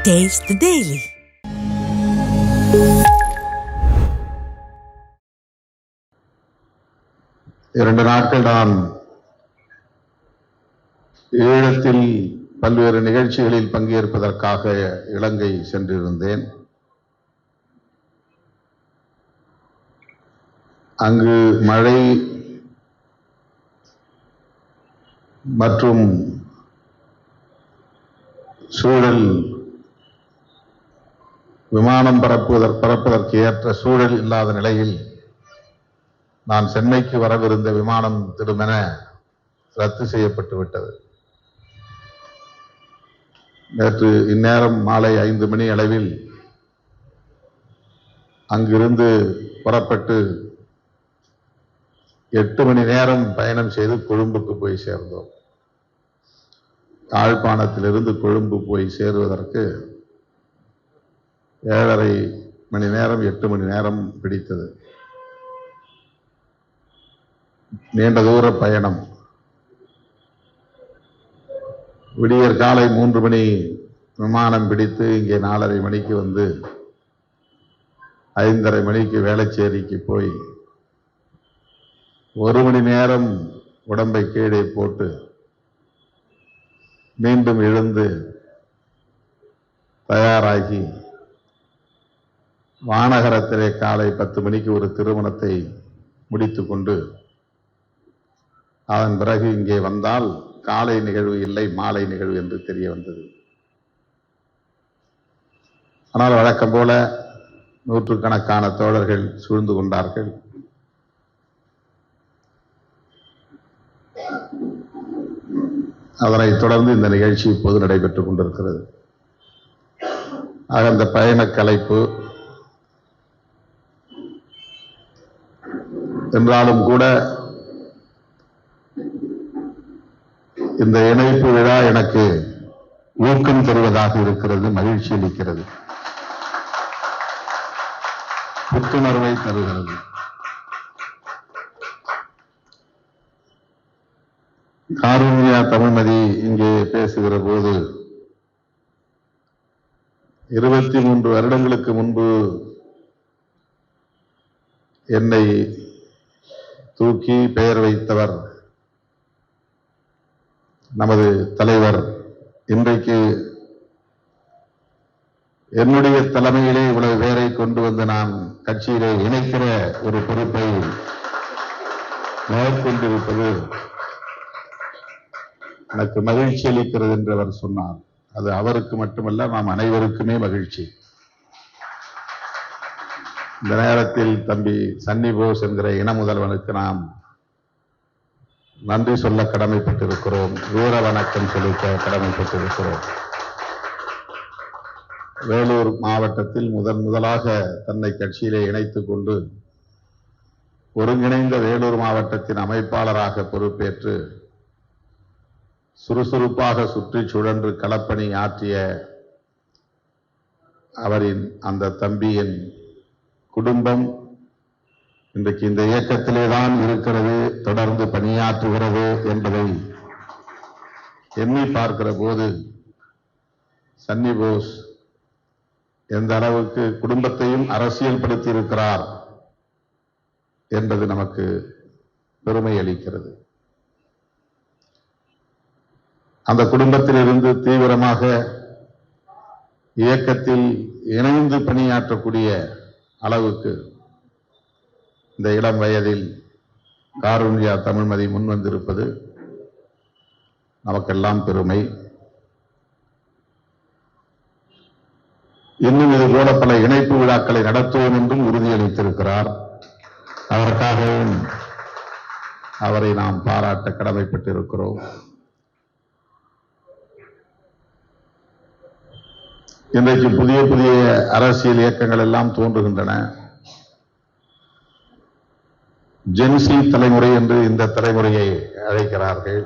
Taste the Daily. இரண்டு நாட்கள் நான் ஈழத்தில் பல்வேறு நிகழ்ச்சிகளில் பங்கேற்பதற்காக இலங்கை சென்றிருந்தேன். அங்கு மழை மற்றும் சூழல் விமானம் பறப்பதற்கு ஏற்ற சூழல் இல்லாத நிலையில் நான் சென்னைக்கு வரவிருந்த விமானம் திடுமென ரத்து செய்யப்பட்டு விட்டது. நேற்று இந்நேரம் மாலை 5 மணி அளவில் அங்கிருந்து புறப்பட்டு 8 மணி நேரம் பயணம் செய்து கொழும்புக்கு போய் சேர்ந்தோம். யாழ்ப்பாணத்திலிருந்து கொழும்பு போய் சேருவதற்கு 7:30 மணி நேரம் 8 மணி நேரம் பிடித்தது. நீண்ட தூர பயணம். விடியற் காலை 3 மணி விமானம் பிடித்து இங்கே 4:30 மணிக்கு வந்து 5:30 மணிக்கு வேளச்சேரிக்கு போய் 1 மணி நேரம் உடம்பை கீழே போட்டு மீண்டும் எழுந்து தயாராகி வானகரத்திலே காலை 10 மணிக்கு ஒரு திருமணத்தை முடித்துக் கொண்டு அதன் பிறகு இங்கே வந்தால் காலை நிகழ்வு இல்லை, மாலை நிகழ்வு என்று தெரிய வந்தது. ஆனால் வழக்கம் போல நூற்றுக்கணக்கான தோழர்கள் சூழ்ந்து கொண்டார்கள். அதனைத் தொடர்ந்து இந்த நிகழ்ச்சி இப்போது நடைபெற்றுக் கொண்டிருக்கிறது. ஆக அந்த பயண கலைப்பு என்றாலும் கூட இந்த இணைப்பு விழா எனக்கு ஊக்கம் தருவதாக இருக்கிறது, மகிழ்ச்சி அளிக்கிறது, புத்துணர்வை தருகிறது. காருண்யா தமிழ்மதி இங்கே பேசுகிற போது 23 வருடங்களுக்கு முன்பு என்னை தூக்கி பெயர் வைத்தவர் நமது தலைவர். இன்றைக்கு என்னுடைய தலைமையிலே இவ்வளவு பேரை கொண்டு வந்து நான் கட்சியிலே இணைக்கிற ஒரு பொறுப்பை மேற்கொண்டிருப்பது எனக்கு மகிழ்ச்சி அளிக்கிறது என்று அவர் சொன்னார். அது அவருக்கு மட்டுமல்ல, நாம் அனைவருக்குமே மகிழ்ச்சி. இந்த நேரத்தில் தம்பி சன்னி போஸ் என்கிற இன முதல்வனுக்கு நாம் நன்றி சொல்ல கடமைப்பட்டிருக்கிறோம், வீர வணக்கம் செலுத்த கடமைப்பட்டிருக்கிறோம். வேலூர் மாவட்டத்தில் முதலாக தன்னை கட்சியிலே இணைத்துக் கொண்டு ஒருங்கிணைந்த வேலூர் மாவட்டத்தின் அமைப்பாளராக பொறுப்பேற்று சுறுசுறுப்பாக சுற்றி சுழன்று களப்பணி ஆற்றிய அவரின் அந்த தம்பியின் குடும்பம் இன்றைக்கு இந்த இயக்கத்திலே தான் இருக்கிறது, தொடர்ந்து பணியாற்றுகிறது என்பதை எண்ணி பார்க்கிற போது சன்னி போஸ் எந்த அளவுக்கு குடும்பத்தையும் அரசியல் படுத்தி இருக்கிறார் என்பது நமக்கு பெருமை அளிக்கிறது. அந்த குடும்பத்திலிருந்து தீவிரமாக இயக்கத்தில் இணைந்து பணியாற்றக்கூடிய அளவுக்கு இந்த இளம் வயதில் காருண்யா தமிழ்மதி முன்வந்திருப்பது நமக்கெல்லாம் பெருமை. இன்னும் இது போல பல இணைப்பு விழாக்களை நடத்துவோம் என்றும் உறுதியளித்திருக்கிறார். அதற்காகவும் அவரை நாம் பாராட்ட கடமைப்பட்டிருக்கிறோம். இன்றைக்கு புதிய புதிய அரசியல் இயக்கங்கள் எல்லாம் தோன்றுகின்றன. ஜென்சி தலைமுறை என்று இந்த தலைமுறையை அழைக்கிறார்கள்.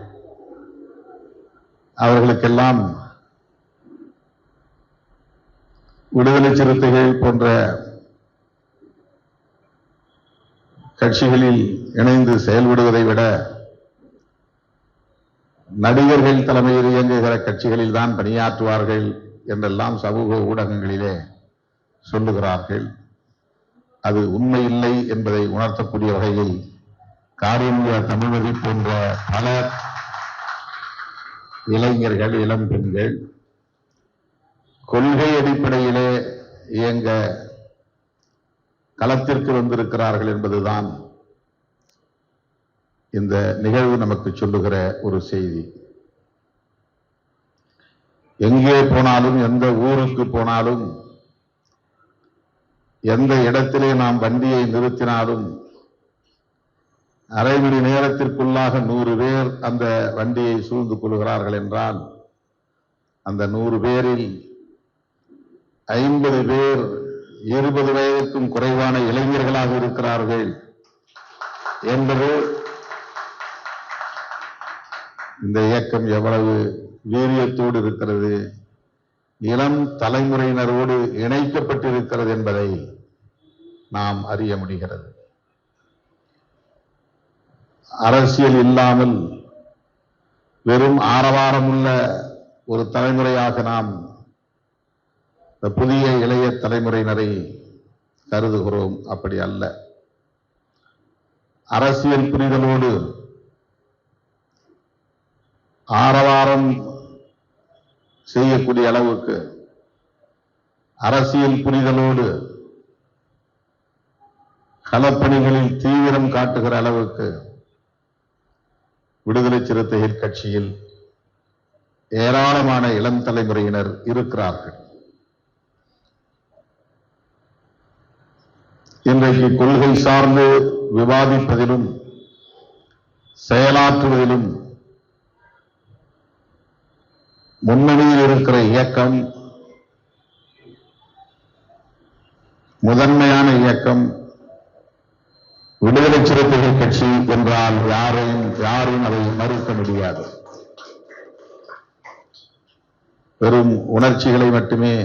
அவர்களுக்கெல்லாம் விடுதலை சிறுத்தைகள் போன்ற கட்சிகளில் இணைந்து செயல்படுவதை விட நடிகர்கள் தலைமையில் இயங்குகிற கட்சிகளில் தான் பணியாற்றுவார்கள் என்றெல்லாம் சமூக ஊடகங்களிலே சொல்லுகிறார்கள். அது உண்மையில்லை என்பதை உணர்த்தக்கூடிய வகையில் காரியம் தமிழ்மதி போன்ற பல இளைஞர்கள், இளம் பெண்கள் கொள்கை அடிப்படையிலே இயங்க களத்திற்கு வந்திருக்கிறார்கள் என்பதுதான் இந்த நிகழ்வு நமக்கு சொல்லுகிற ஒரு செய்தி. எங்கே போனாலும், எந்த ஊருக்கு போனாலும், எந்த இடத்திலே நாம் வண்டியை நிறுத்தினாலும் அரை மணி நேரத்திற்குள்ளாக 100 பேர் அந்த வண்டியை சூழ்ந்து கொள்கிறார்கள் என்றால் அந்த 100 பேரில் 50 பேர் 20 வயதுக்கும் குறைவான இளைஞர்களாக இருக்கிறார்கள் என்பது இந்த இயக்கம் எவ்வளவு வீரியத்தோடு இருக்கிறது, இளம் தலைமுறையினரோடு இணைக்கப்பட்டிருக்கிறது என்பதை நாம் அறிய முடிகிறது. அரசியல் இல்லாமல் வெறும் ஆரவாரமுள்ள ஒரு தலைமுறையாக நாம் இந்த புதிய இளைய தலைமுறையினரை கருதுகிறோம். அப்படி அல்ல. அரசியல் புரிதலோடு ஆரவாரம் செய்யக்கூடிய அளவுக்கு, அரசியல் புரிதலோடு களப்பணிகளில் தீவிரம் காட்டுகிற அளவுக்கு விடுதலை சிறுத்தைகள் கட்சியில் ஏராளமான இளம் தலைமுறையினர் இருக்கிறார்கள். இன்றைக்கு கொள்கை சார்ந்து விவாதிப்பதிலும் செயலாற்றுவதிலும் முன்னணியில் இருக்கிற இயக்கம், முதன்மையான இயக்கம் விடுதலை சிறுத்தைகள் கட்சி என்றால் யாரும் அதை மறுக்க முடியாது. வெறும் உணர்ச்சிகளை மட்டுமே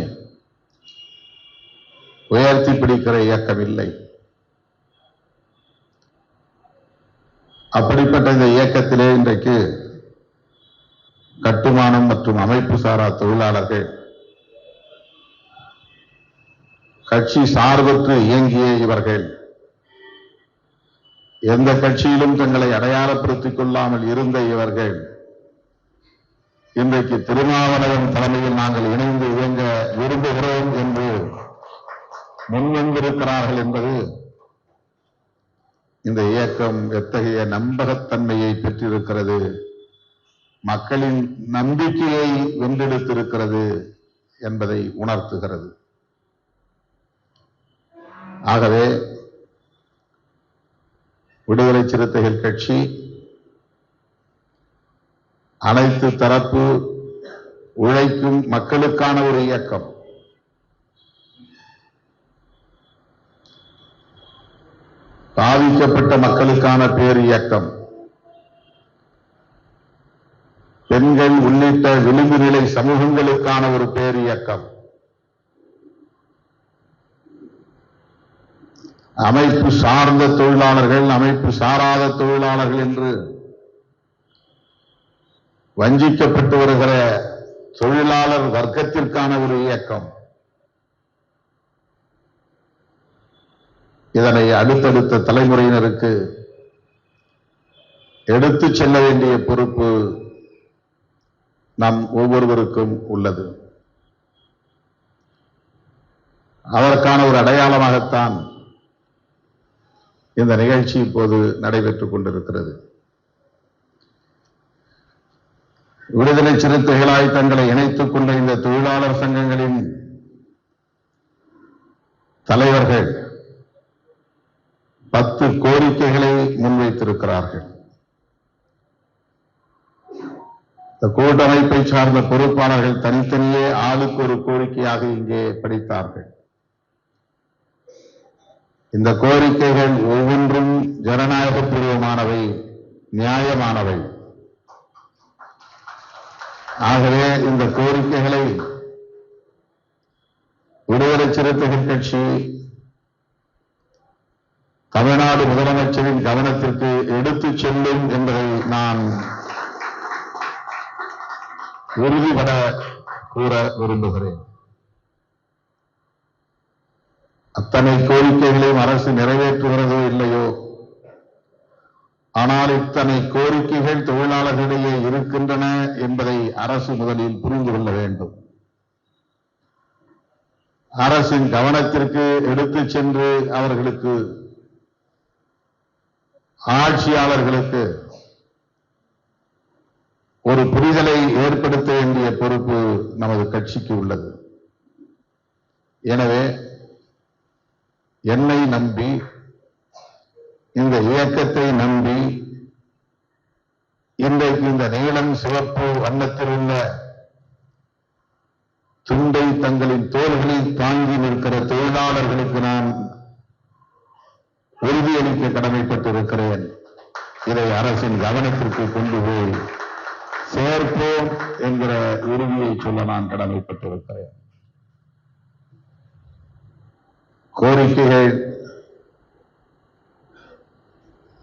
உயர்த்தி பிடிக்கிற இயக்கம் இல்லை. அப்படிப்பட்ட இந்த இயக்கத்திலே இன்றைக்கு கட்டுமானம் மற்றும் அமைப்பு சாரா தொழிலாளர்கள் கட்சி சார்பற்று இயங்கிய இவர்கள் எந்த கட்சியிலும் தங்களை அடையாளப்படுத்திக் கொள்ளாமல் இருந்த இவர்கள் இன்றைக்கு திருமாவளவன் தலைமையில் நாங்கள் இணைந்து இயங்க விரும்புகிறோம் என்று முன்வந்திருக்கிறார்கள் என்பது இந்த இயக்கம் எத்தகைய நம்பகத்தன்மையை பெற்றிருக்கிறது, மக்களின் நம்பிக்கையை வென்றெடுத்திருக்கிறது என்பதை உணர்த்துகிறது. ஆகவே விடுதலை சிறுத்தைகள் கட்சி அனைத்து தரப்பு உழைக்கும் மக்களுக்கான ஒரு இயக்கம். பாதிக்கப்பட்ட மக்களுக்கான பேர் இயக்கம். பெண்கள் உள்ளிட்ட விளிம்பு நிலை சமூகங்களுக்கான ஒரு பேர் இயக்கம். அமைப்பு சார்ந்த தொழிலாளர்கள், அமைப்பு சாராத தொழிலாளர்கள் என்று வஞ்சிக்கப்பட்டு வருகிற தொழிலாளர் வர்க்கத்திற்கான ஒரு இயக்கம். இதனை அடுத்தடுத்த தலைமுறையினருக்கு எடுத்துச் செல்ல வேண்டிய பொறுப்பு நம் ஒவ்வொருவருக்கும் உள்ளது. அதற்கான ஒரு அடையாளமாகத்தான் இந்த நிகழ்ச்சி இப்போது நடைபெற்றுக் கொண்டிருக்கிறது. விடுதலை சிறுத்தைகளாய் தங்களை இணைத்துக் கொண்ட இந்த தொழிலாளர் சங்கங்களின் தலைவர்கள் 10 கோரிக்கைகளை முன்வைத்திருக்கிறார்கள். இந்த கூட்டமைப்பை சார்ந்த பொறுப்பாளர்கள் தனித்தனியே ஆளுக்கு ஒரு கோரிக்கையாக இங்கே படித்தார்கள். இந்த கோரிக்கைகள் ஒவ்வொன்றும் ஜனநாயகபூர்வமானவை, நியாயமானவை. ஆகவே இந்த கோரிக்கைகளை விடுதலை சிறுத்தைகள் கட்சி தமிழ்நாடு முதலமைச்சரின் கவனத்திற்கு எடுத்துச் செல்லும் என்பதை நான் உறுதிபட கூற விரும்புகிறேன். அத்தனை கோரிக்கைகளையும் அரசு நிறைவேற்றுகிறதோ இல்லையோ, ஆனால் இத்தனை கோரிக்கைகள் தொழிலாளர்களிடையே இருக்கின்றன என்பதை அரசு முதலில் புரிந்து கொள்ள வேண்டும். அரசின் கவனத்திற்கு எடுத்துச் சென்று அவர்களுக்கு, ஆட்சியாளர்களுக்கு ஒரு புரிதலை ஏற்படுத்த வேண்டிய பொறுப்பு நமது கட்சிக்கு உள்ளது. எனவே என்னை நம்பி, இந்த இயக்கத்தை நம்பி, இன்றைக்கு இந்த நீலம் சிவப்பு வண்ணத்தில் உள்ள துண்டை தங்களின் தோள்களில் தாங்கி நிற்கிற தொழிலாளர்களுக்கு நான் உறுதியளிக்க கடமைப்பட்டிருக்கிறேன். இதை அரசின் கவனத்திற்கு கொண்டு போய் சேர்ப்போம் என்கிற உறுதியை சொல்ல நான் கடமைப்பட்டிருக்கிறேன். கோரிக்கைகள்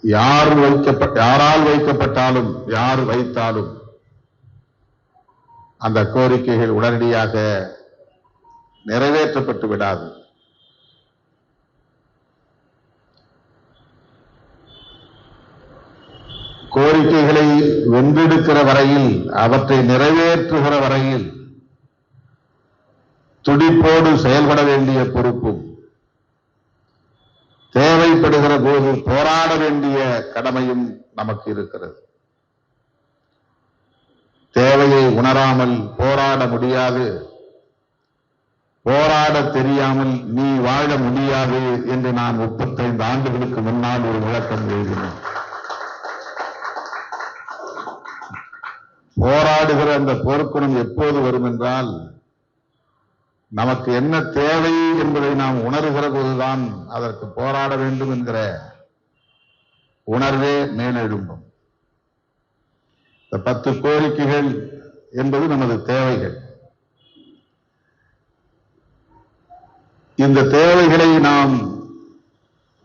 யாரால் வைக்கப்பட்டாலும், யார் வைத்தாலும் அந்த கோரிக்கைகள் உடனடியாக நிறைவேற்றப்பட்டு விடாது. கோரிக்கைகளை வென்றெடுக்கிற வரையில், அவற்றை நிறைவேற்றுகிற வரையில் துடிப்போடு செயல்பட வேண்டிய பொறுப்பும், தேவைப்படுகிற போது போராட வேண்டிய கடமையும் நமக்கு இருக்கிறது. தேவையை உணராமல் போராட முடியாது, போராட தெரியாமல் நீ வாழ முடியாது என்று நான் 35 ஆண்டுகளுக்கு முன்னால் ஒரு விளக்கம் எழுதினேன். போராடுகிற அந்த போர்க்குணம் எப்போது வரும் என்றால், நமக்கு என்ன தேவை என்பதை நாம் உணர்கிற போதுதான் அதற்கு போராட வேண்டும் என்கிற உணர்வே மேலெழும்பும். இந்த 10 கோரிக்கைகள் என்பது நமது தேவைகள். இந்த தேவைகளை நாம்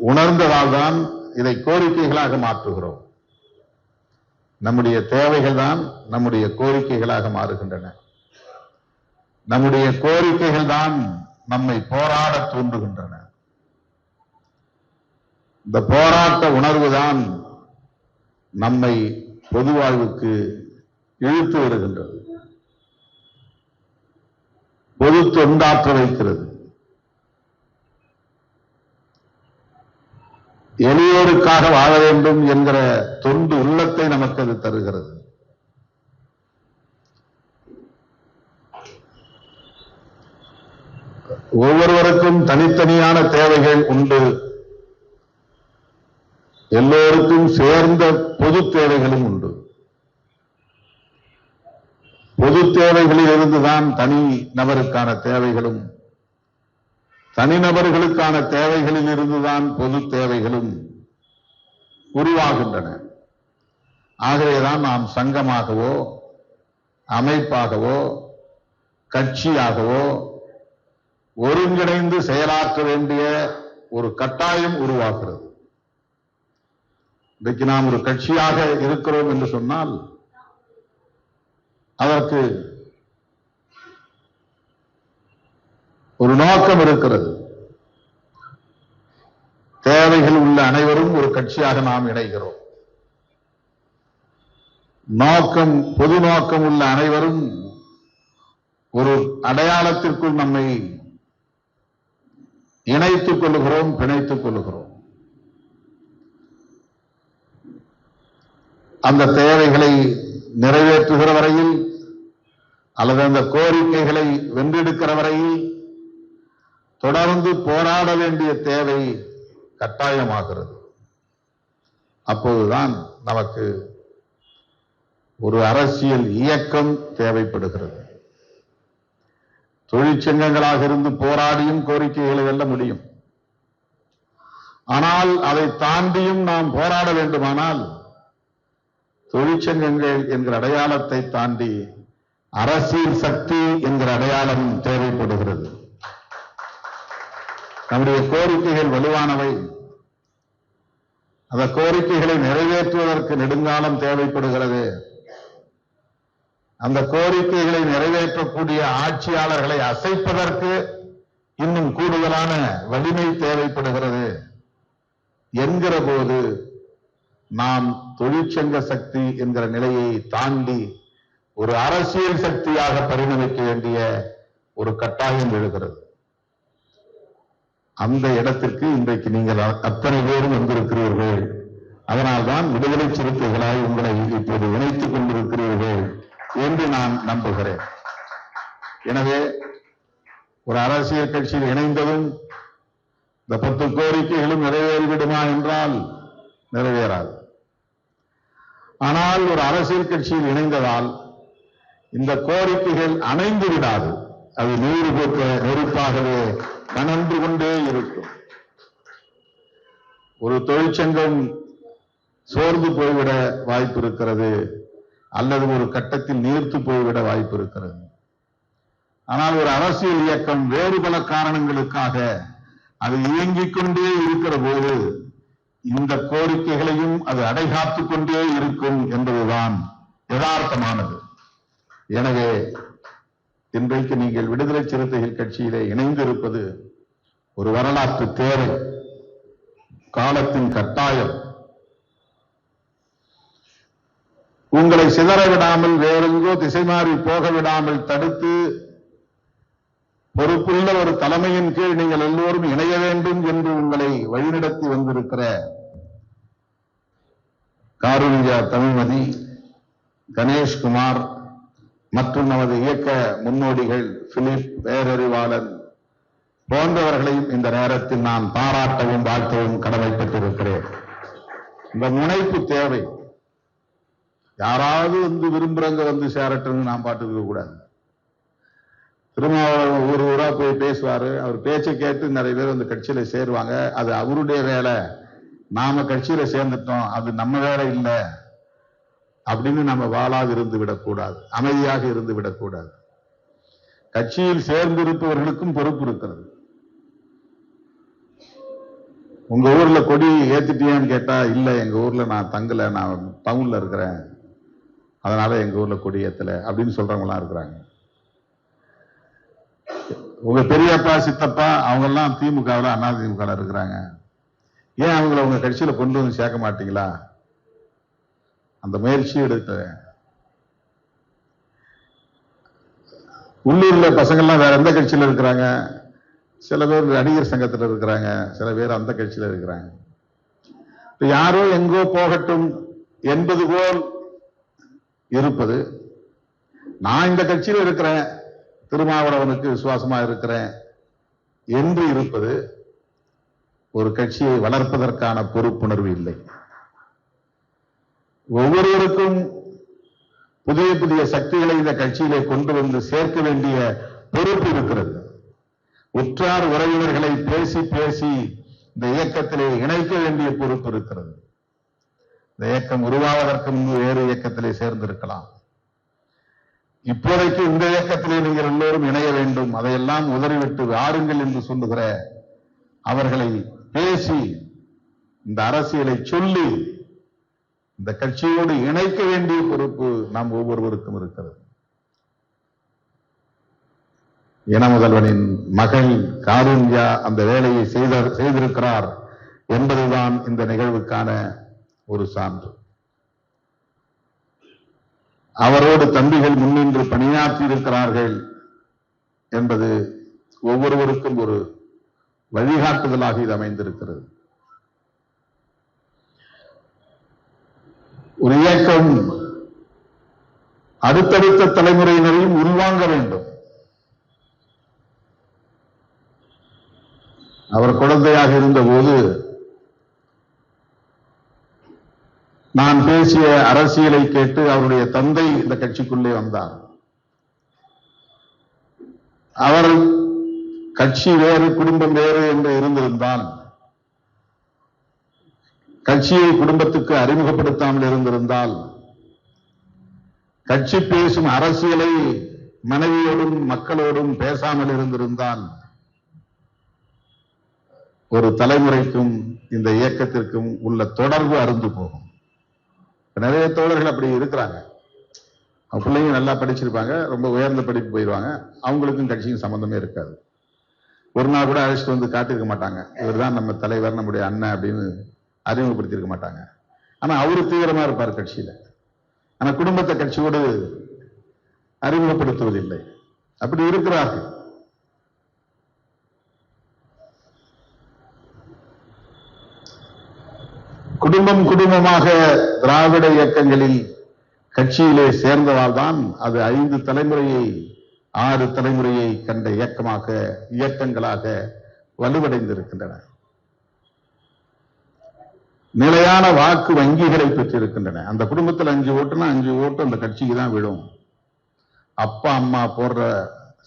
உணர்ந்ததால் தான் இதை கோரிக்கைகளாக மாற்றுகிறோம். நம்முடைய தேவைகள் தான் நம்முடைய கோரிக்கைகளாக மாறுகின்றன. நம்முடைய கோரிக்கைகள் தான் நம்மை போராட தூண்டுகின்றன. இந்த போராட்ட உணர்வுதான் நம்மை பொது வாழ்வுக்கு இழுத்து வருகின்றது, பொது தொண்டாற்ற வைக்கிறது. எளியோருக்காக வாழ வேண்டும் என்கிற தொண்டு உள்ளத்தை நமக்கு அது தருகிறது. ஒவ்வொருவருக்கும் தனித்தனியான தேவைகள் உண்டு. எல்லோருக்கும் சேர்ந்த பொது தேவைகளும் உண்டு. பொது தேவைகளில் இருந்துதான் தனி நபருக்கான தேவைகளும், தனிநபர்களுக்கான தேவைகளில் இருந்துதான் பொது தேவைகளும் உருவாகின்றன. ஆகவேதான் நாம் சங்கமாகவோ, அமைப்பாகவோ, கட்சியாகவோ ஒருங்கிணைந்து செயலாற்ற வேண்டிய ஒரு கட்டாயம் உருவாகிறது. இன்றைக்கு நாம் ஒரு கட்சியாக இருக்கிறோம் என்று சொன்னால் அதற்கு ஒரு நோக்கம் இருக்கிறது. தேவைகள் உள்ள அனைவரும் ஒரு கட்சியாக நாம் இணைகிறோம். நோக்கம், பொது நோக்கம் உள்ள அனைவரும் ஒரு அடையாளத்திற்குள் நம்மை இணைத்துக் கொள்ளுகிறோம், பிணைத்துக் கொள்ளுகிறோம். அந்த தேவைகளை நிறைவேற்றுகிற வரையில் அல்லது அந்த கோரிக்கைகளை வென்றெடுக்கிற வரையில் தொடர்ந்து போராட வேண்டிய தேவை கட்டாயமாகிறது. அப்போதுதான் நமக்கு ஒரு அரசியல் இயக்கம் தேவைப்படுகிறது. தொழிற்சங்கங்களாக இருந்து போராடியும் கோரிக்கைகளை வெல்ல முடியும். ஆனால் அதை தாண்டியும் நாம் போராட வேண்டுமானால் தொழிற்சங்கங்கள் என்கிற அடையாளத்தை தாண்டி அரசியல் சக்தி என்கிற அடையாளம் தேவைப்படுகிறது. நம்முடைய கோரிக்கைகள் வலுவானவை. அந்த கோரிக்கைகளை நிறைவேற்றுவதற்கு நெடுங்காலம் தேவைப்படுகிறது. அந்த கோரிக்கைகளை நிறைவேற்றக்கூடிய ஆட்சியாளர்களை அசைப்பதற்கு இன்னும் கூடுதலான வலிமை தேவைப்படுகிறது என்கிற போது நாம் தொழிற்சங்க சக்தி என்கிற நிலையை தாண்டி ஒரு அரசியல் சக்தியாக பரிணமிக்க வேண்டிய ஒரு கட்டாயம் எழுகிறது. அந்த இடத்திற்கு இன்றைக்கு நீங்கள் அத்தனை பேரும் வந்திருக்கிறீர்கள். அதனால்தான் விடுதலை சிறுத்தைகளாய் உங்களை இப்போது இணைத்துக் கொண்டிருக்கிறீர்கள் என்று நான் நம்புகிறேன். எனவே ஒரு அரசியல் கட்சியில் இணைந்ததும் இந்த 10 கோரிக்கைகளும் நிறைவேறிவிடுமா என்றால் நிறைவேறாது. ஆனால் ஒரு அரசியல் கட்சியில் இணைந்ததால் இந்த கோரிக்கைகள் அணைந்து விடாது. அது நீர் போன்ற நெருப்பாகவே கனன்று கொண்டே இருக்கும். ஒரு தொழிற்சங்கம் சோர்ந்து போய்விட வாய்ப்பு இருக்கிறது, அல்லது ஒரு கட்டத்தில் நீர்த்து போய்விட வாய்ப்பு இருக்கிறது. ஆனால் ஒரு அரசியல் இயக்கம் வேறு பல காரணங்களுக்காக அது இயங்கிக் கொண்டே இருக்கிற போது இந்த கோரிக்கைகளையும் அது அடைகாத்துக் கொண்டே இருக்கும் என்பதுதான் யதார்த்தமானது. எனவே இன்றைக்கு நீங்கள் விடுதலை சிறுத்தைகள் கட்சியிலே இணைந்திருப்பது ஒரு வரலாற்று தேவை, காலத்தின் கட்டாயம். உங்களை சிதற விடாமல், வேறெங்கோ திசை மாறி போக விடாமல் தடுத்து பொறுப்புள்ள ஒரு தலைமையின் கீழ் நீங்கள் எல்லோரும் இணைய வேண்டும் என்று உங்களை வழிநடத்தி வந்திருக்கிற காருண்யா தமிழ்மதி, கணேஷ்குமார் மற்றும் நமது இயக்க முன்னோடிகள் பிலிப், பேரறிவாளன் போன்றவர்களையும் இந்த நேரத்தில் நான் பாராட்டவும் வாழ்த்தவும் கடமைப்பட்டிருக்கிறேன். இந்த முனைப்பு தேவை. யாராவது விரும்புறங்க சேரட்டுன்னு நான் பாட்டுக்க கூடாது. திருமாவளவன் ஊர் ஊரா போய் பேசுவாரு. அவர் பேச்சை கேட்டு நிறைய பேர் கட்சியில சேருவாங்க. அது அவருடைய வேலை. நாம கட்சியில சேர்ந்துட்டோம், அது நம்ம வேலை இல்லை அப்படின்னு நம்ம வாளாக இருந்து விடக்கூடாது, அமைதியாக இருந்து விடக்கூடாது. கட்சியில் சேர்ந்திருப்பவர்களுக்கும் பொறுப்பு இருக்கிறது. உங்க ஊர்ல கொடி ஏத்திட்டியான்னு கேட்டா, இல்ல எங்க ஊர்ல நான் தங்கல, நான் டவுன்ல இருக்கிறேன், அதனால எங்க ஊர்ல கொடி ஏத்தல அப்படின்னு சொல்றவங்கலாம் இருக்கிறாங்க. உங்க பெரியப்பா சித்தப்பா அவங்க எல்லாம் திமுகவில், அண்ணா திமுக இருக்கிறாங்க. ஏன் அவங்கள உங்க கட்சியில கொண்டு வந்து சேர்க்க மாட்டீங்களா? அந்த முயற்சி எடுத்த உள்ளூர்ல பசங்கள்லாம் வேற எந்த கட்சியில இருக்கிறாங்க? சில பேர் நடிகர் சங்கத்தில் இருக்கிறாங்க, சில பேர் அந்த கட்சியில இருக்கிறாங்க. யாரோ எங்கோ போகட்டும் என்பது போல் இருப்பது, நான் இந்த கட்சியில் இருக்கிறேன், திருமாவளவனுக்கு விசுவாசமா இருக்கிறேன் என்று இருப்பது ஒரு கட்சியை வளர்ப்பதற்கான பொறுப்புணர்வு இல்லை. ஒவ்வொருவருக்கும் புதிய புதிய சக்திகளை இந்த கட்சியிலே கொண்டு வந்து சேர்க்க வேண்டிய பொறுப்பு இருக்கிறது. உற்றார் உறவினர்களை பேசி பேசி இந்த இயக்கத்திலே இணைக்க வேண்டிய பொறுப்பு இருக்கிறது. இந்த இயக்கம் உருவாவதற்கு முன்பு வேறு இயக்கத்திலே சேர்ந்திருக்கலாம். இப்போதைக்கு இந்த இயக்கத்திலே நீங்கள் எல்லோரும் இணைய வேண்டும். அதையெல்லாம் உதறிவிட்டு வாருங்கள் என்று சொல்லுகிற அவர்களை பேசி இந்த அரசியலை சொல்லி இந்த கட்சியோடு இணைக்க வேண்டிய பொறுப்பு நாம் ஒவ்வொருவருக்கும் இருக்கிறது. இன முதல்வனின் மகள் காருண்யா அந்த வேலையை செய்திருக்கிறார் என்பதுதான் இந்த நிகழ்வுக்கான ஒரு சான்று. அவரோடு தம்பிகள் முன்னின்று பணியாற்றி இருக்கிறார்கள் என்பது ஒவ்வொருவருக்கும் ஒரு வழிகாட்டுதலாக இது அமைந்திருக்கிறது. ஒரு இயக்கம் அடுத்தடுத்த தலைமுறையினரையும் உள்வாங்க வேண்டும். அவர் குழந்தையாக இருந்தபோது நான் பேசிய அரசியலை கேட்டு அவருடைய தந்தை இந்த கட்சிக்குள்ளே வந்தார். அவர் கட்சி வேறு குடும்பம் வேறு என்று இருந்திருந்தால், கட்சியை குடும்பத்துக்கு அறிமுகப்படுத்தாமல் இருந்திருந்தால், கட்சி பேசும் அரசியலை மனைவியோடும் மக்களோடும் பேசாமல் இருந்திருந்தால், ஒரு தலைமுறைக்கும் இந்த இயக்கத்திற்கும் உள்ள தொடர்பு அறுந்து போகும். நிறைய தோழர்கள் அப்படி இருக்கிறாங்க. பிள்ளைங்க நல்லா படிச்சிருப்பாங்க, ரொம்ப உயர்ந்த படிப்பு போயிடுவாங்க, அவங்களுக்கும் கட்சியும் சம்பந்தமே இருக்காது. ஒரு நாள் கூட அழைச்சிட்டு வந்து காட்டியிருக்க மாட்டாங்க, இவர் தான் நம்ம தலைவர், நம்முடைய அண்ணன் அப்படின்னு அறிமுகப்படுத்தியிருக்க மாட்டாங்க. ஆனா அவரு தீவிரமா இருப்பார் கட்சியில. ஆனா குடும்பத்தை கட்சியோடு அறிமுகப்படுத்துவதில்லை. அப்படி இருக்கிறார்கள். குடும்பம் குடும்பமாக திராவிட இயக்கங்களில் கட்சியிலே சேர்ந்ததால் தான் அது 5 தலைமுறையை 6 தலைமுறையை கண்ட இயக்கங்களாக வலுவடைந்திருக்கின்றன. நிலையான வாக்கு வங்கிகளை பெற்றிருக்கின்றன. அந்த குடும்பத்தில் 5 ஓட்டுனா 5 ஓட்டு அந்த கட்சிக்கு தான் விழும். அப்பா அம்மா போடுற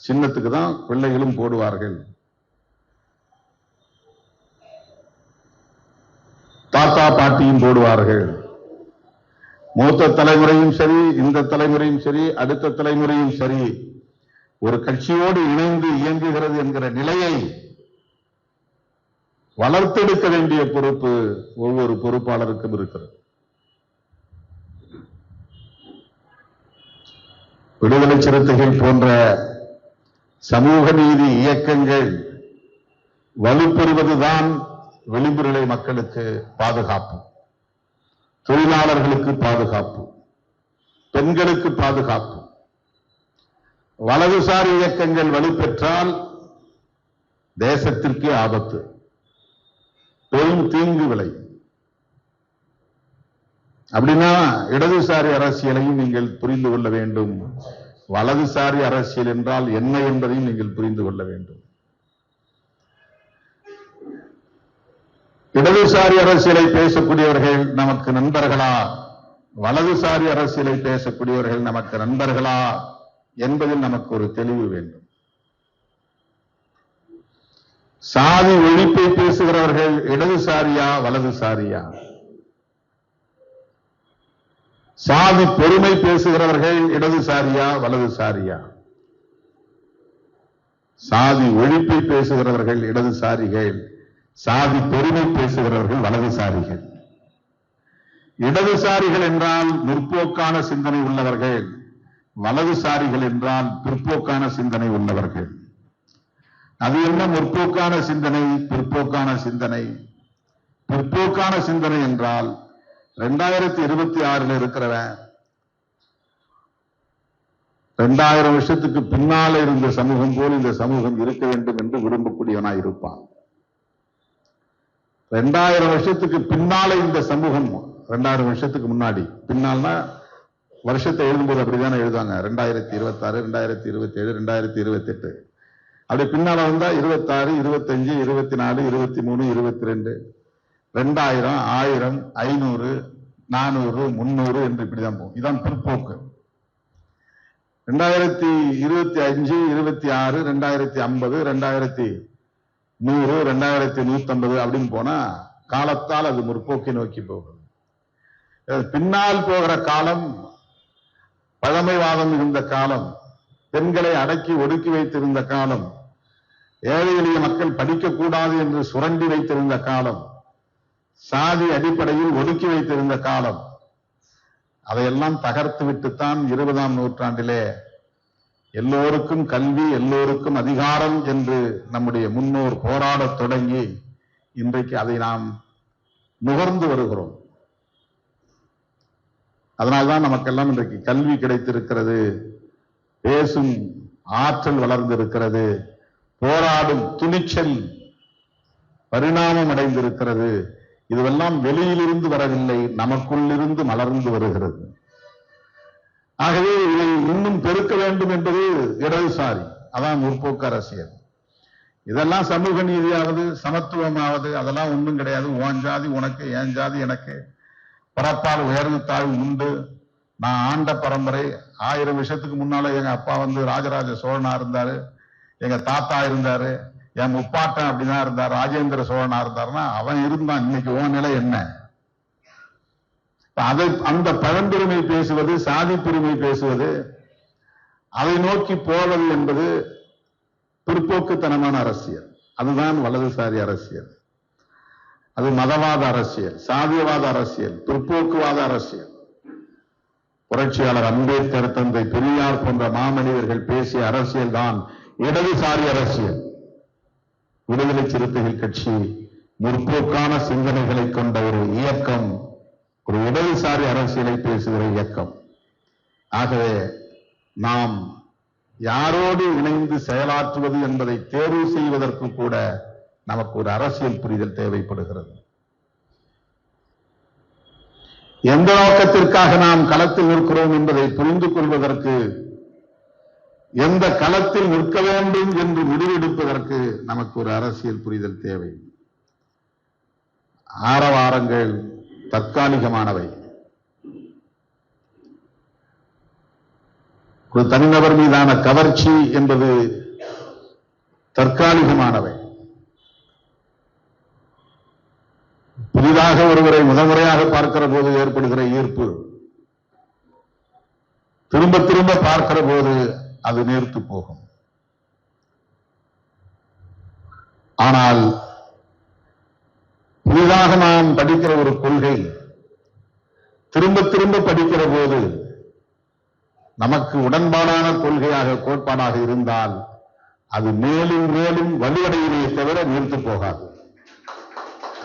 சின்னத்துக்கு தான் பிள்ளைகளும் போடுவார்கள். தாத்தா பாட்டியும் போடுவார்கள். மூத்த தலைமுறையும் சரி, இந்த தலைமுறையும் சரி, அடுத்த தலைமுறையும் சரி, ஒரு கட்சியோடு இணைந்து இயங்குகிறது என்கிற நிலையை வளர்த்தெடுக்க வேண்டிய பொறுப்பு ஒவ்வொரு பொறுப்பாளருக்கும் இருக்கிறது. விடுதலை சிறுத்தைகள் போன்ற சமூக நீதி இயக்கங்கள் வலுப்பெறுவதுதான் விளிம்புநிலை மக்களுக்கு பாதுகாப்பு, தொழிலாளர்களுக்கு பாதுகாப்பு, பெண்களுக்கு பாதுகாப்பு. வலதுசாரி இயக்கங்கள் வலுப்பெற்றால் தேசத்திற்கே ஆபத்து, பெரும் தீங்கு விளையும். அப்படின்னா இடதுசாரி அரசியலையும் நீங்கள் புரிந்து கொள்ள வேண்டும். வலதுசாரி அரசியல் என்றால் என்ன என்பதையும் நீங்கள் புரிந்து கொள்ள வேண்டும். இடதுசாரி அரசியலை பேசக்கூடியவர்கள் நமக்கு நண்பர்களா, வலதுசாரி அரசியலை பேசக்கூடியவர்கள் நமக்கு நண்பர்களா என்பதில் நமக்கு ஒரு தெளிவு வேண்டும். சாதி ஒழிப்பை பேசுகிறவர்கள் இடதுசாரியா வலதுசாரியா? சாதி பெருமை பேசுகிறவர்கள் இடதுசாரியா வலதுசாரியா? சாதி ஒழிப்பை பேசுகிறவர்கள் இடதுசாரிகள், சாதி பெருமை பேசுகிறவர்கள் வலதுசாரிகள். இடதுசாரிகள் என்றால் முற்போக்கான சிந்தனை உள்ளவர்கள், வலதுசாரிகள் என்றால் பிற்போக்கான சிந்தனை உள்ளவர்கள். அது என்ன முற்போக்கான சிந்தனை, பிற்போக்கான சிந்தனை? பிற்போக்கான சிந்தனை என்றால் 2026 இருக்கிறவன் 2000 வருஷத்துக்கு பின்னால இருந்த சமூகம் போல் இந்த சமூகம் இருக்க வேண்டும் என்று விரும்பக்கூடியவனாய் இருப்பான். 2000 வருஷத்துக்கு பின்னால இந்த சமூகம், 2000 வருஷத்துக்கு முன்னாடி, பின்னால்னா வருஷத்தை எழுதும்போது அப்படிதானே எழுதுவாங்க, 2026, 2027, 2028. அப்படி பின்னால வந்தா 26, 25, 24, 23, 22, 2000, 1000, 500, 400, 300 என்று இப்படிதான் போகும். இதான் பிற்போக்கு. 2025, 26, 2050, 2100, 2150 அப்படின்னு போனா காலத்தால் அது முற்போக்கை நோக்கி போகும். பின்னால் போகிற காலம் பழமைவாதம் இருந்த காலம், பெண்களை அடக்கி ஒடுக்கி வைத்திருந்த காலம், ஏழை எளிய மக்கள் படிக்கக்கூடாது என்று சுரண்டி வைத்திருந்த காலம், சாதி அடிப்படையில் ஒடுக்கி வைத்திருந்த காலம், அதையெல்லாம் தகர்த்து விட்டுத்தான் 20ஆம் நூற்றாண்டிலே எல்லோருக்கும் கல்வி, எல்லோருக்கும் அதிகாரம் என்று நம்முடைய முன்னோர் போராடத் தொடங்கி இன்றைக்கு அதை நாம் நுகர்ந்து வருகிறோம். அதனால்தான் நமக்கெல்லாம் இன்றைக்கு கல்வி கிடைத்திருக்கிறது, பேசும் ஆற்றல் வளர்ந்திருக்கிறது, போராடும் துணிச்சல் பரிணாமம் அடைந்திருக்கிறது. இதுவெல்லாம் வெளியிலிருந்து வரவில்லை, நமக்குள்ளிருந்து மலர்ந்து வருகிறது. ஆகவே இதை இன்னும் பெருக்க வேண்டும் என்பது இடதுசாரி, அதான் முற்போக்கு அரசியல். இதெல்லாம் சமூக நீதியாவது சமத்துவமாவது அதெல்லாம் ஒன்றும் கிடையாது. உன் ஜாதி உனக்கு, என் ஜாதி எனக்கு, பிறப்பால் உயர்வு தாழ்வு உண்டு. நான் ஆண்ட பரம்பரை, 1000 வருஷத்துக்கு முன்னால எங்க அப்பா ராஜராஜ சோழனா இருந்தாரு, எங்க தாத்தா இருந்தாரு, என் முப்பாட்டன் அப்படிதான் இருந்தார், ராஜேந்திர சோழனா இருந்தாருன்னா அவன் இருந்தான். இன்னைக்கு உன் நிலை என்ன? அதை அந்த பழம்பெருமை பேசுவது, சாதி பெருமை பேசுவது, அதை நோக்கி போவது என்பது பிற்போக்குத்தனமான அரசியல். அதுதான் வலதுசாரி அரசியல். அது மதவாத அரசியல், சாதியவாத அரசியல், பிற்போக்குவாத அரசியல். புரட்சியாளர் அம்பேத்கர், தந்தை பெரியார் போன்ற மாமனிதர்கள் பேசிய அரசியல் தான் இடதுசாரி அரசியல். விடுதலை சிறுத்தைகள் கட்சி முற்போக்கான சிந்தனைகளை கொண்ட ஒரு இயக்கம், ஒரு இடதுசாரி அரசியலை பேசுகிற இயக்கம். ஆகவே நாம் யாரோடு இணைந்து செயலாற்றுவது என்பதை தேர்வு செய்வதற்கு கூட நமக்கு ஒரு அரசியல் புரிதல் தேவைப்படுகிறது. எந்த நோக்கத்திற்காக நாம் களத்தில் நிற்கிறோம் என்பதை புரிந்து கொள்வதற்கு, எந்த களத்தில் நிற்க வேண்டும் என்று முடிவெடுப்பதற்கு நமக்கு ஒரு அரசியல் புரிதல் தேவை. ஆரவாரங்கள் தற்காலிகமானவை. ஒரு தனிநபர் மீதான கவர்ச்சி என்பது தற்காலிகமானவை. புதிதாக ஒருவரை முதன்முறையாக பார்க்கிற போது ஏற்படுகிற ஈர்ப்பு, திரும்ப திரும்ப பார்க்கிற போது அது நீர்த்து போகும். ஆனால் புதிதாக நாம் படிக்கிற ஒரு கொள்கை திரும்ப திரும்ப படிக்கிற போது நமக்கு உடன்பாடான கொள்கையாக, கோட்பாடாக இருந்தால் அது மேலும் மேலும் வலுவடைவதை தவிர நீர்த்து போகாது.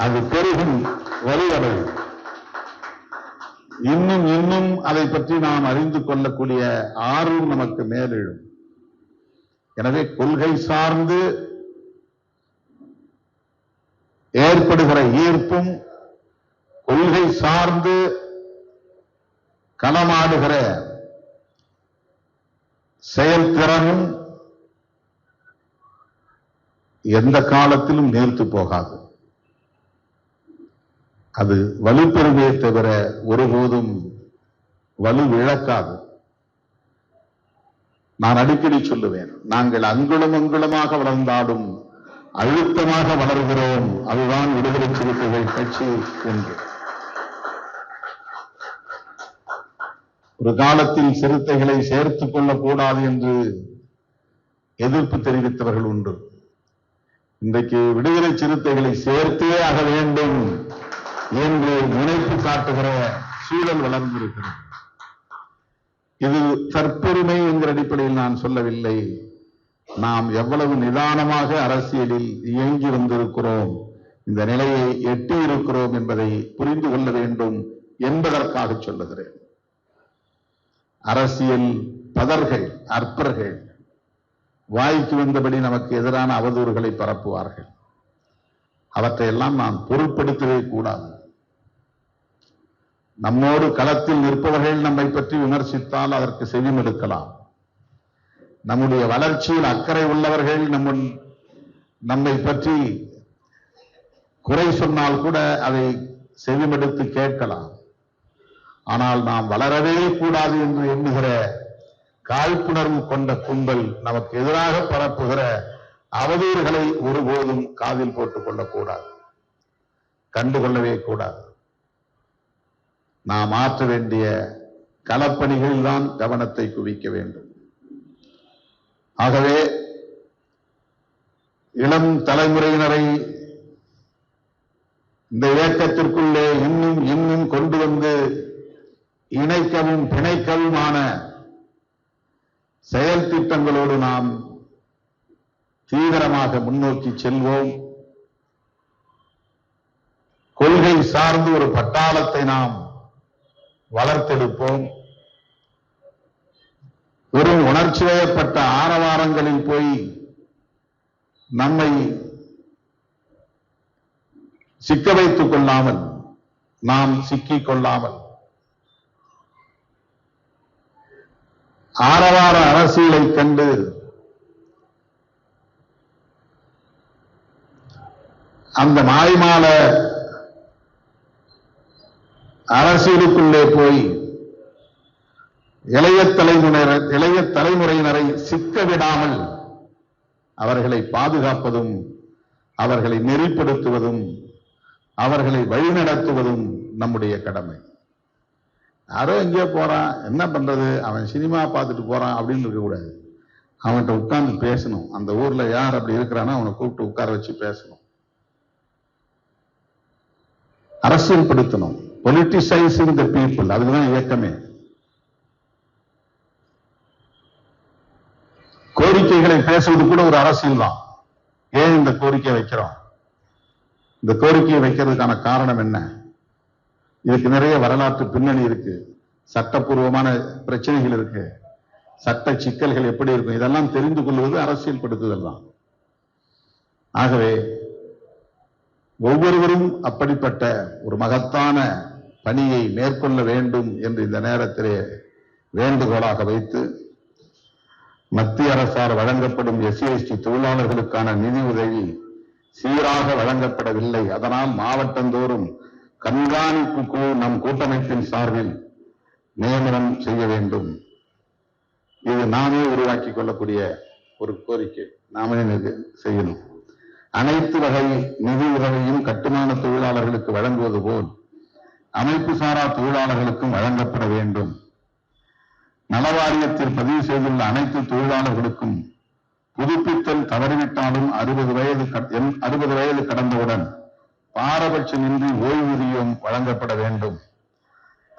அது பெருகும், வலுவடையும். இன்னும் இன்னும் அதை பற்றி நாம் அறிந்து கொள்ளக்கூடிய ஆர்வம் நமக்கு மேலெழும். எனவே கொள்கை சார்ந்து ஏற்படுகிற ஈர்ப்பும், கொள்கை சார்ந்து களமாடுகிற செயல்திறனும் எந்த காலத்திலும் நீர்த்து போகாது. அது வலுப்பெறுமே தவிர ஒருபோதும் வலு இழக்காது. நான் அடிக்கடி சொல்லுவேன், நாங்கள் அங்குலம் அங்குலமாக வளர்ந்தாலும் அழுத்தமாக வளர்கிறோம். அதுதான் விடுதலை சிறுத்தைகள் கட்சி என்று. ஒரு காலத்தில் சிறுத்தைகளை சேர்த்துக் கொள்ளக்கூடாது என்று எதிர்ப்பு தெரிவித்தவர்கள் உண்டு. இன்றைக்கு விடுதலை சிறுத்தைகளை சேர்த்தே ஆக வேண்டும் என்று முனைப்பு காட்டுகிற சூழல் வளர்ந்திருக்கிறது. இது தற்பெருமை என்கிற அடிப்படையில் நான் சொல்லவில்லை. நாம் எவ்வளவு நிதானமாக அரசியலில் இயங்கி வந்திருக்கிறோம், இந்த நிலையை எட்டி இருக்கிறோம் என்பதை புரிந்து கொள்ள வேண்டும் என்பதற்காக சொல்லுகிறேன். அரசியல் பதர்கள், அற்பர்கள் வாய்க்கு வந்தபடி நமக்கு எதிரான அவதூறுகளை பரப்புவார்கள். அவற்றையெல்லாம் நாம் பொருட்படுத்தவே கூடாது. நம்மோடு களத்தில் நிற்பவர்கள் நம்மை பற்றி விமர்சித்தால் அதற்கு செவிமடுக்கலாம். நம்முடைய வளர்ச்சியில் அக்கறை உள்ளவர்கள் நம்மை பற்றி குறை சொன்னால் கூட அதை செவிமடுத்து கேட்கலாம். ஆனால் நாம் வளரவே கூடாது என்று எண்ணுகிற காழ்ப்புணர்வு கொண்ட கும்பல் நமக்கு எதிராக பரப்புகிற அவதூறுகளை ஒருபோதும் காதில் போட்டுக் கொள்ளக்கூடாது, கண்டுகொள்ளவே கூடாது. நாம் ஆற்ற வேண்டிய களப்பணிகளில் தான் கவனத்தை குவிக்க வேண்டும். ஆகவே இளம் தலைமுறையினரை இந்த இயக்கத்திற்குள்ளே இன்னும் இன்னும் கொண்டு வந்து இணைக்கவும் பிணைக்கவுமான செயல் திட்டங்களோடு நாம் தீவிரமாக முன்னோக்கி செல்வோம். கொள்கை சார்ந்து ஒரு பட்டாளத்தை நாம் வளர்த்தெடுப்போம். வெறும் உணர்ச்சி வயப்பட்ட ஆரவாரங்களில் போய் நம்மை சிக்க வைத்துக் கொள்ளாமல், நாம் சிக்கிக் கொள்ளாமல், ஆரவார அரசியலை கண்டு அந்த மாய்மால அரசியலுக்குள்ளே போய் இளைய தலைமுறையினரை சிக்க விடாமல் அவர்களை பாதுகாப்பதும், அவர்களை நெறிப்படுத்துவதும், அவர்களை வழிநடத்துவதும் நம்முடைய கடமை. யாரோ எங்கேயோ போறான், என்ன பண்றது, அவன் சினிமா பார்த்துட்டு போறான் அப்படின்னு இருக்கக்கூடாது. அவன்கிட்ட உட்கார்ந்து பேசணும். அந்த ஊர்ல யார் அப்படி இருக்கிறானோ அவனை கூப்பிட்டு உட்கார வச்சு பேசணும், அரசியல் படுத்தணும். பொலிட்டிசைசிங் தி பீப்புள், அதுதான் இயக்கமே. கோரிக்கைகளை பேசுவது கூட ஒரு அரசியல் தான். ஏன் இந்த கோரிக்கை வைக்கிறோம்? இந்த கோரிக்கையை வைக்கிறதுக்கான காரணம் என்ன? இதுக்கு நிறைய வரலாற்று பின்னணி இருக்கு, சட்டப்பூர்வமான பிரச்சனைகள் இருக்கு, சட்ட சிக்கல்கள் எப்படி இருக்கும், இதெல்லாம் தெரிந்து கொள்வது அரசியல் படுத்துதல் தான். ஆகவே ஒவ்வொருவரும் அப்படிப்பட்ட ஒரு மகத்தான பணியை மேற்கொள்ள வேண்டும் என்று இந்த நேரத்திலே வேண்டுகோளாக வைத்து, மத்திய அரசால் வழங்கப்படும் SC/ST தொழிலாளர்களுக்கான நிதி உதவி சீராக வழங்கப்படவில்லை. அதனால் மாவட்டந்தோறும் கண்காணிப்பு குழு நம் கூட்டமைப்பின் சார்பில் நியமனம் செய்ய வேண்டும். இது நாமே உருவாக்கி கொள்ளக்கூடிய ஒரு கோரிக்கை, நாமே செய்யணும். அனைத்து வகை நிதி உதவியும் கட்டுமான தொழிலாளர்களுக்கு வழங்குவது போல் அமைப்பு சாரா தொழிலாளர்களுக்கும் வழங்கப்பட வேண்டும். நலவாரியத்தில் பதிவு செய்துள்ள அனைத்து தொழிலாளர்களுக்கும் புதுப்பித்தல் தவறிவிட்டாலும் 60 வயது கடந்தவுடன் பாரபட்சமின்றி ஓய்வூதியம் வழங்கப்பட வேண்டும்.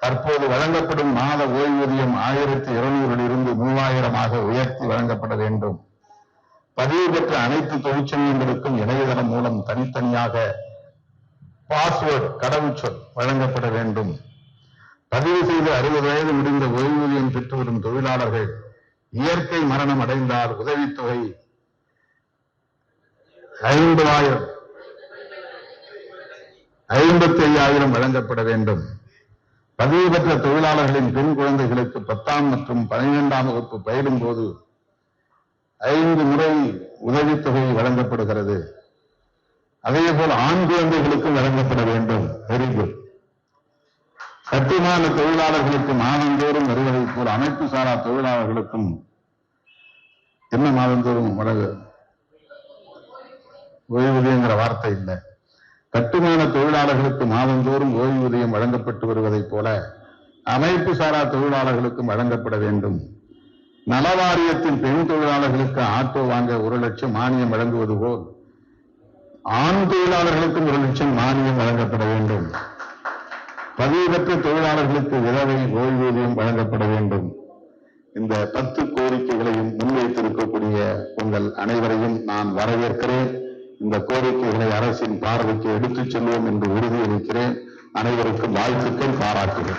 தற்போது வழங்கப்படும் மாத ஓய்வூதியம் 1200 3000 உயர்த்தி வழங்கப்பட வேண்டும். பதிவு பெற்ற அனைத்து தொழிற்சங்கங்களுக்கும் இணையதளம் மூலம் தனித்தனியாக பாஸ்வேர்டு கடவுச்சொல் வழங்கப்பட வேண்டும். பதிவு செய்து 60 வயது முடிந்த ஓய்வூதியம் பெற்று வரும் தொழிலாளர்கள் இயற்கை மரணம் அடைந்தால் உதவித்தொகை 55,000 வழங்கப்பட வேண்டும். பதிவு பெற்ற தொழிலாளர்களின் பெண் குழந்தைகளுக்கு 10ஆம் மற்றும் 12ஆம் வகுப்பு பயிலும் போது 5 முறை உதவித்தொகை வழங்கப்படுகிறது. அதேபோல் ஆண் குழந்தைகளுக்கும் வழங்கப்பட வேண்டும். Very good. கட்டுமான தொழிலாளர்களுக்கு மாதந்தோறும் வருவதை போல் அமைப்பு சாரா தொழிலாளர்களுக்கும் என்ன மாதந்தோறும் ஓய்வூதியங்கிற வார்த்தை இல்லை. கட்டுமான தொழிலாளர்களுக்கு மாதந்தோறும் ஓய்வூதியம் வழங்கப்பட்டு வருவதைப் போல அமைப்பு சாரா தொழிலாளர்களுக்கும் வழங்கப்பட வேண்டும். நலவாரியத்தின் பெண் தொழிலாளர்களுக்கு ஆட்டோ வாங்க 1 லட்சம் மானியம் வழங்குவது போல் ஆண் தொழிலாளர்களுக்கும் 1 லட்சம் மானியம் வழங்கப்பட வேண்டும். பதிவு பெற்ற தொழிலாளர்களுக்கு விதவை ஓய்வூதியம் வழங்கப்பட வேண்டும். இந்த 10 கோரிக்கைகளையும் முன்வைத்திருக்கக்கூடிய உங்கள் அனைவரையும் நான் வரவேற்கிறேன். இந்த கோரிக்கைகளை அரசின் பார்வைக்கு எடுத்துச் செல்வோம் என்று உறுதியளிக்கிறேன். அனைவருக்கும் வாழ்த்துக்கள், பாராட்டுகள்.